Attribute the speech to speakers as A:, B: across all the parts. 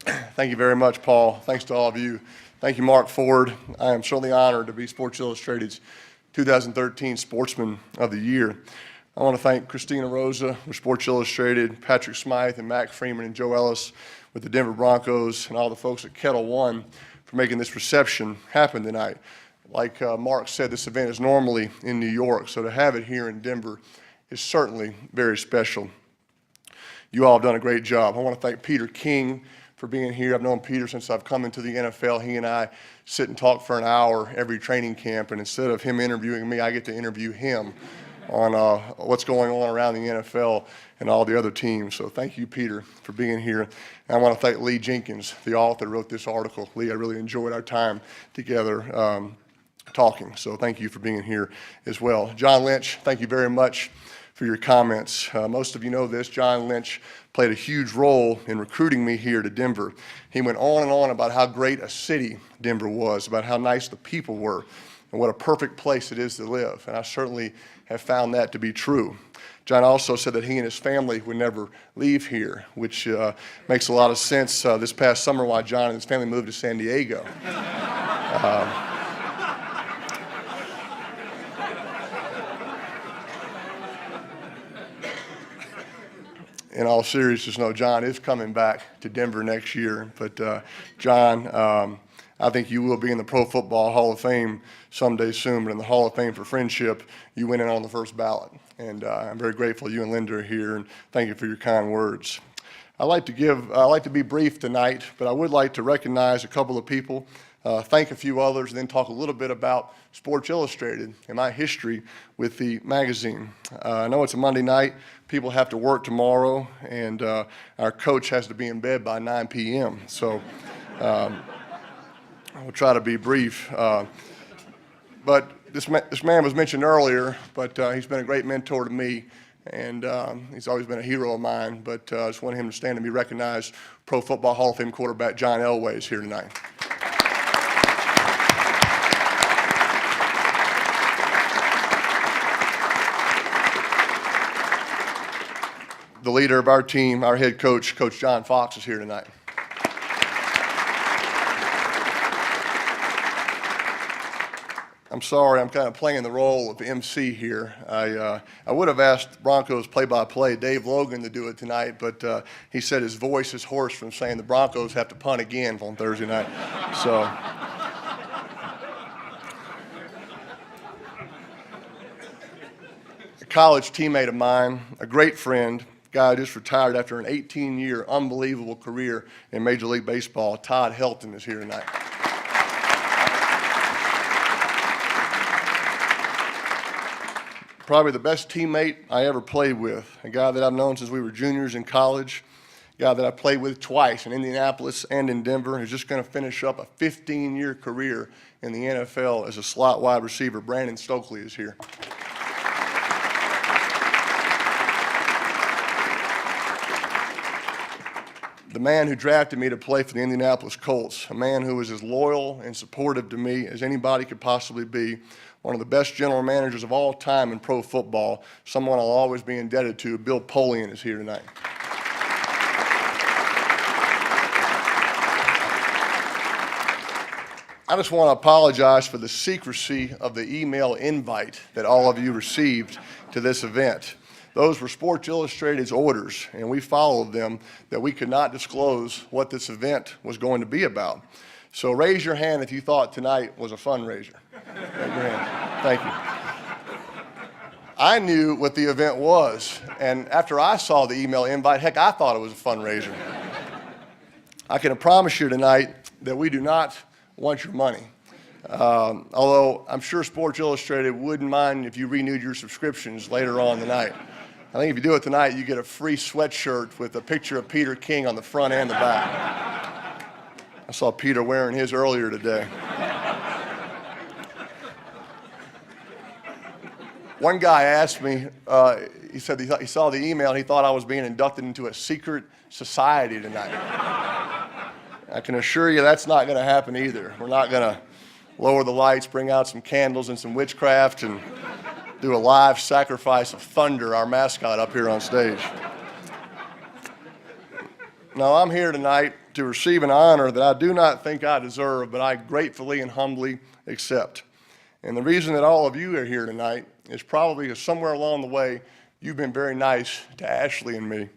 A: Thank you very much, Paul. Thanks to all of you. Thank you, Mark Ford. I am certainly honored to be Sports Illustrated's 2013 Sportsman of the Year. I want to thank Christina Rosa with Sports Illustrated, Patrick Smythe and Mac Freeman and Joe Ellis with the Denver Broncos, and all the folks at Kettle One for making this reception happen tonight. Like Mark said, this event is normally in New York, so to have it here in Denver is certainly very special. You all have done a great job. I want to thank Peter King for being here. I've known Peter since I've come into the NFL. He and I sit and talk for an hour every training camp, and instead of him interviewing me, I get to interview him on what's going on around the NFL and all the other teams. So thank you, Peter, for being here. And I want to thank Lee Jenkins, the author who wrote this article. Lee, I really enjoyed our time together talking, so thank you for being here as well. John Lynch, thank you very much for your comments. Most of you know this. John Lynch played a huge role in recruiting me here to Denver. He went on and on about how great a city Denver was, about how nice the people were, and what a perfect place it is to live. And I certainly have found that to be true. John also said that he and his family would never leave here, which makes a lot of sense this past summer while John and his family moved to San Diego. In all seriousness, no, John is coming back to Denver next year. But John, I think you will be in the Pro Football Hall of Fame someday soon. But in the Hall of Fame for friendship, you went in on the first ballot. And I'm very grateful you and Linda are here. And thank you for your kind words. I like to be brief tonight, but I would like to recognize a couple of people, thank a few others, and then talk a little bit about Sports Illustrated and my history with the magazine. I know it's a Monday night. People have to work tomorrow, and our coach has to be in bed by 9 p.m. So I will try to be brief. But this man was mentioned earlier, but he's been a great mentor to me, and he's always been a hero of mine. But I just want him to stand and be recognized. Pro Football Hall of Fame quarterback John Elway is here tonight. The leader of our team, our head coach, Coach John Fox, is here tonight. I'm sorry, I'm kind of playing the role of MC here. I would have asked Broncos play-by-play Dave Logan to do it tonight, but he said his voice is hoarse from saying the Broncos have to punt again on Thursday night. So a college teammate of mine, a great friend, guy just retired after an 18-year unbelievable career in Major League Baseball, Todd Helton, is here tonight. Probably the best teammate I ever played with, a guy that I've known since we were juniors in college, a guy that I played with twice in Indianapolis and in Denver, who's just going to finish up a 15-year career in the NFL as a slot wide receiver. Brandon Stokely is here. The man who drafted me to play for the Indianapolis Colts, a man who was as loyal and supportive to me as anybody could possibly be, one of the best general managers of all time in pro football, someone I'll always be indebted to. Bill Polian is here tonight. I just want to apologize for the secrecy of the email invite that all of you received to this event. Those were Sports Illustrated's orders, and we followed them, that we could not disclose what this event was going to be about. So raise your hand if you thought tonight was a fundraiser. Raise your hand. Thank you. I knew what the event was, and after I saw the email invite, heck, I thought it was a fundraiser. I can promise you tonight that we do not want your money. Although I'm sure Sports Illustrated wouldn't mind if you renewed your subscriptions later on tonight. I think if you do it tonight, you get a free sweatshirt with a picture of Peter King on the front and the back. I saw Peter wearing his earlier today. One guy asked me, he said he saw the email and he thought I was being inducted into a secret society tonight. I can assure you that's not going to happen either. We're not going to lower the lights, bring out some candles and some witchcraft, and do a live sacrifice of Thunder, our mascot, up here on stage. Now, I'm here tonight to receive an honor that I do not think I deserve, but I gratefully and humbly accept. And the reason that all of you are here tonight is probably because somewhere along the way, you've been very nice to Ashley and me.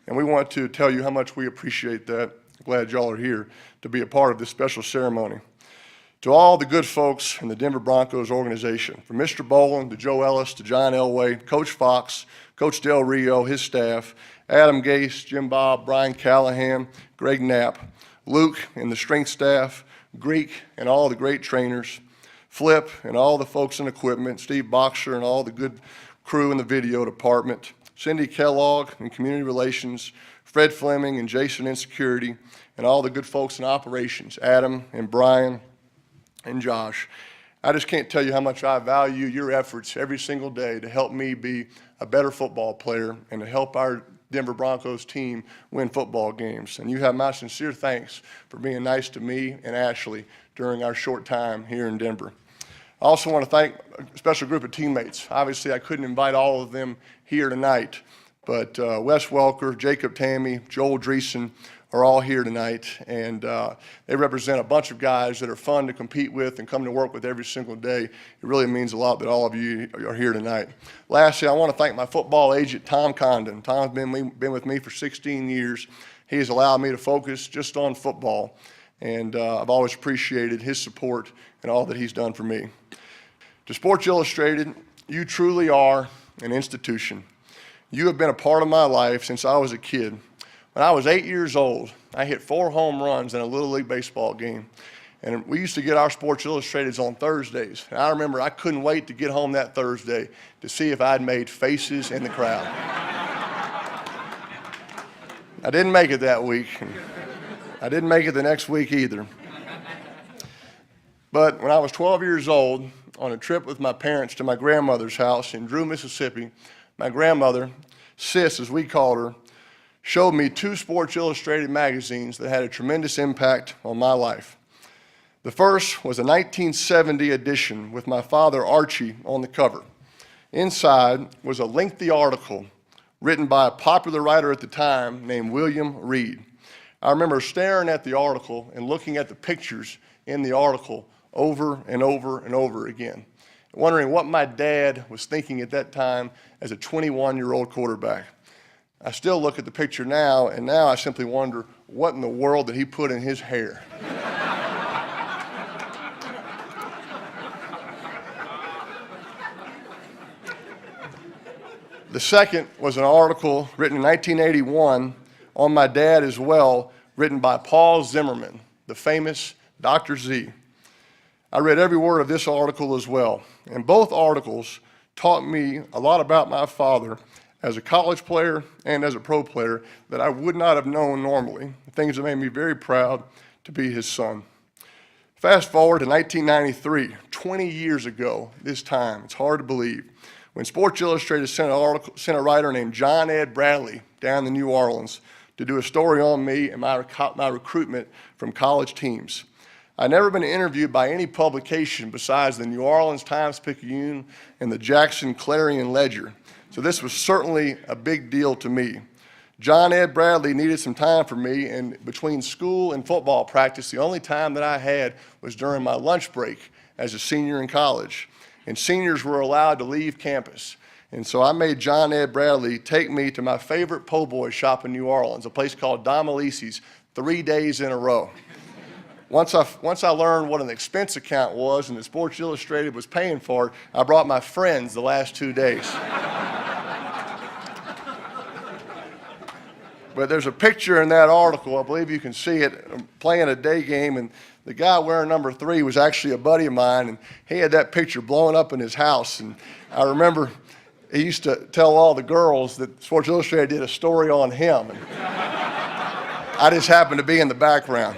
A: And we want to tell you how much we appreciate that. Glad y'all are here to be a part of this special ceremony. To all the good folks in the Denver Broncos organization, from Mr. Boland to Joe Ellis to John Elway, Coach Fox, Coach Del Rio, his staff, Adam Gase, Jim Bob, Brian Callahan, Greg Knapp, Luke and the strength staff, Greek and all the great trainers, Flip and all the folks in equipment, Steve Boxer and all the good crew in the video department, Cindy Kellogg in community relations, Fred Fleming and Jason in security, and all the good folks in operations, Adam and Brian and Josh. I just can't tell you how much I value your efforts every single day to help me be a better football player and to help our Denver Broncos team win football games. And you have my sincere thanks for being nice to me and Ashley during our short time here in Denver. I also want to thank a special group of teammates. Obviously, I couldn't invite all of them here tonight, but Wes Welker, Jacob Tammy, Joel Dreesen are all here tonight, and they represent a bunch of guys that are fun to compete with and come to work with every single day. It really means a lot that all of you are here tonight. Lastly, I want to thank my football agent, Tom Condon. Tom's been with me for 16 years. He has allowed me to focus just on football, and I've always appreciated his support and all that he's done for me. To Sports Illustrated, you truly are an institution. You have been a part of my life since I was a kid. When I was 8 years old, I hit 4 home runs in a Little League baseball game. And we used to get our Sports Illustrateds on Thursdays. And I remember I couldn't wait to get home that Thursday to see if I'd made faces in the crowd. I didn't make it that week. I didn't make it the next week either. But when I was 12 years old, on a trip with my parents to my grandmother's house in Drew, Mississippi, my grandmother, Sis as we called her, showed me 2 Sports Illustrated magazines that had a tremendous impact on my life. The first was a 1970 edition with my father, Archie, on the cover. Inside was a lengthy article written by a popular writer at the time named William Reed. I remember staring at the article and looking at the pictures in the article over and over and over again, wondering what my dad was thinking at that time as a 21-year-old quarterback. I still look at the picture now, and now I simply wonder what in the world did he put in his hair? The second was an article written in 1981 on my dad as well, written by Paul Zimmerman, the famous Dr. Z. I read every word of this article as well, and both articles taught me a lot about my father as a college player and as a pro player that I would not have known normally, things that made me very proud to be his son. Fast forward to 1993, 20 years ago this time, it's hard to believe, when Sports Illustrated sent a writer named John Ed Bradley down to New Orleans to do a story on me and my recruitment from college teams. I'd never been interviewed by any publication besides the New Orleans Times-Picayune and the Jackson Clarion Ledger. So this was certainly a big deal to me. John Ed Bradley needed some time for me, and between school and football practice, the only time that I had was during my lunch break as a senior in college. And seniors were allowed to leave campus. And so I made John Ed Bradley take me to my favorite po' boy shop in New Orleans, a place called Domalice's, 3 days in a row. Once I learned what an expense account was and that Sports Illustrated was paying for it, I brought my friends the last 2 days. But there's a picture in that article, I believe you can see it, playing a day game, and the guy wearing number 3 was actually a buddy of mine, and he had that picture blowing up in his house. And I remember he used to tell all the girls that Sports Illustrated did a story on him. And I just happened to be in the background.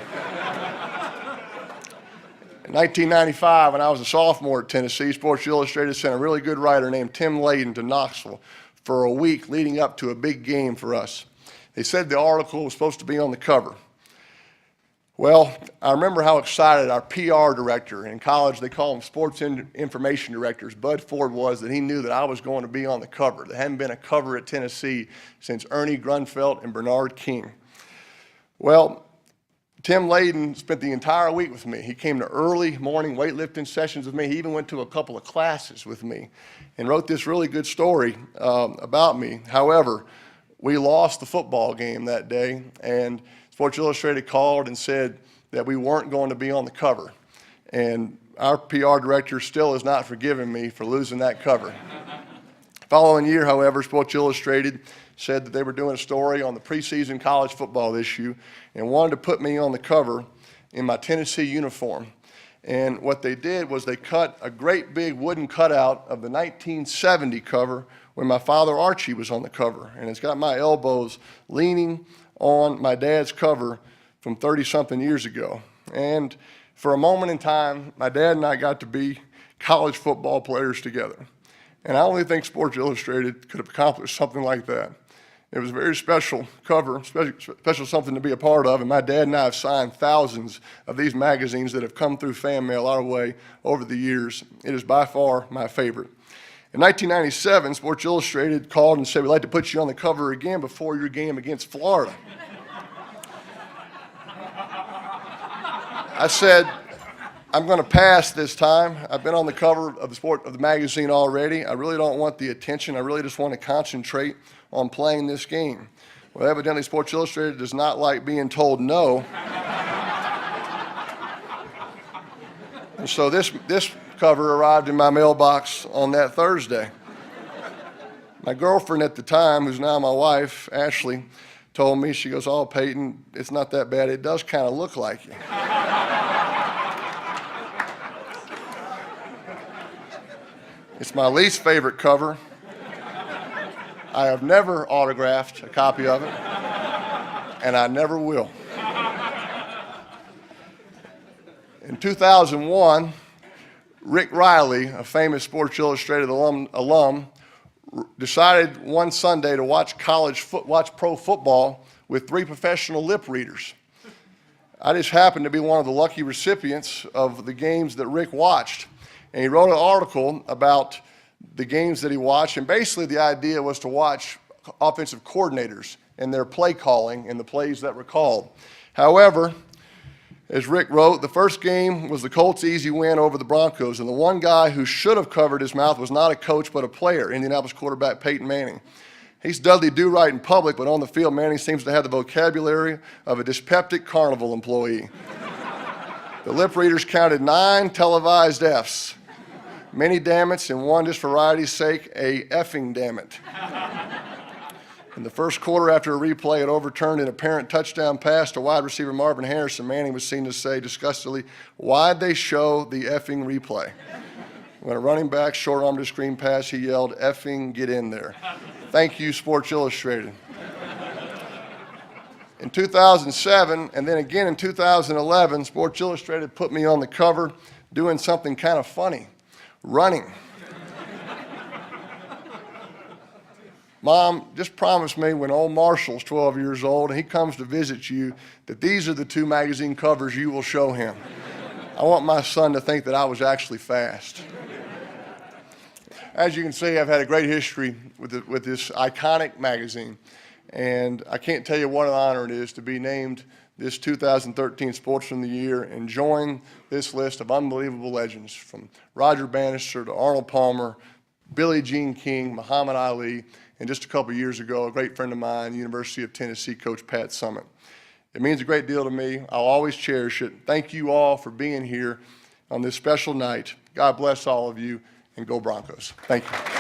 A: In 1995, when I was a sophomore at Tennessee, Sports Illustrated sent a really good writer named Tim Layden to Knoxville for a week leading up to a big game for us. They said the article was supposed to be on the cover. Well, I remember how excited our PR director, in college they call them sports information directors, Bud Ford was, that he knew that I was going to be on the cover. There hadn't been a cover at Tennessee since Ernie Grunfeld and Bernard King. Well, Tim Layden spent the entire week with me. He came to early morning weightlifting sessions with me. He even went to a couple of classes with me and wrote this really good story about me. However, we lost the football game that day, and Sports Illustrated called and said that we weren't going to be on the cover. And our PR director still has not forgiven me for losing that cover. Following year, however, Sports Illustrated said that they were doing a story on the preseason college football issue and wanted to put me on the cover in my Tennessee uniform. And what they did was they cut a great big wooden cutout of the 1970 cover when my father Archie was on the cover. And it's got my elbows leaning on my dad's cover from 30-something years ago. And for a moment in time, my dad and I got to be college football players together. And I only think Sports Illustrated could have accomplished something like that. It was a very special cover, special something to be a part of, and my dad and I have signed thousands of these magazines that have come through fan mail our way over the years. It is by far my favorite. In 1997, Sports Illustrated called and said, "We'd like to put you on the cover again before your game against Florida." I said, "I'm going to pass this time. I've been on the cover of the magazine already. I really don't want the attention. I really just want to concentrate on playing this game." Well, evidently Sports Illustrated does not like being told no. And so this cover arrived in my mailbox on that Thursday. My girlfriend at the time, who's now my wife, Ashley, told me, she goes, "Oh, Peyton, it's not that bad. It does kind of look like you." It's my least favorite cover. I have never autographed a copy of it, and I never will. In 2001, Rick Riley, a famous Sports Illustrated alum, decided one Sunday to watch pro football with 3 professional lip readers. I just happened to be one of the lucky recipients of the games that Rick watched. And he wrote an article about the games that he watched, and basically the idea was to watch offensive coordinators and their play calling and the plays that were called. However, as Rick wrote, the first game was the Colts' easy win over the Broncos, and the one guy who should have covered his mouth was not a coach but a player, Indianapolis quarterback Peyton Manning. He's Dudley Do-Right in public, but on the field, Manning seems to have the vocabulary of a dyspeptic carnival employee. The lip readers counted 9 televised Fs. Many damn it's, and one, just for variety's sake, a effing damn it. In the first quarter, after a replay had overturned an apparent touchdown pass to wide receiver Marvin Harrison, Manning was seen to say disgustedly, "Why'd they show the effing replay?" When a running back short-armed a screen pass, he yelled, "Effing get in there." Thank you, Sports Illustrated. In 2007, and then again in 2011, Sports Illustrated put me on the cover doing something kind of funny. Running. "Mom, just promise me when old Marshall's 12 years old and he comes to visit you that these are the 2 magazine covers you will show him. I want my son to think that I was actually fast." As you can see, I've had a great history with this iconic magazine, and I can't tell you what an honor it is to be named this 2013 Sportsman of the Year and join this list of unbelievable legends, from Roger Bannister to Arnold Palmer, Billie Jean King, Muhammad Ali, and just a couple years ago, a great friend of mine, University of Tennessee coach Pat Summitt. It means a great deal to me. I'll always cherish it. Thank you all for being here on this special night. God bless all of you, and go Broncos. Thank you.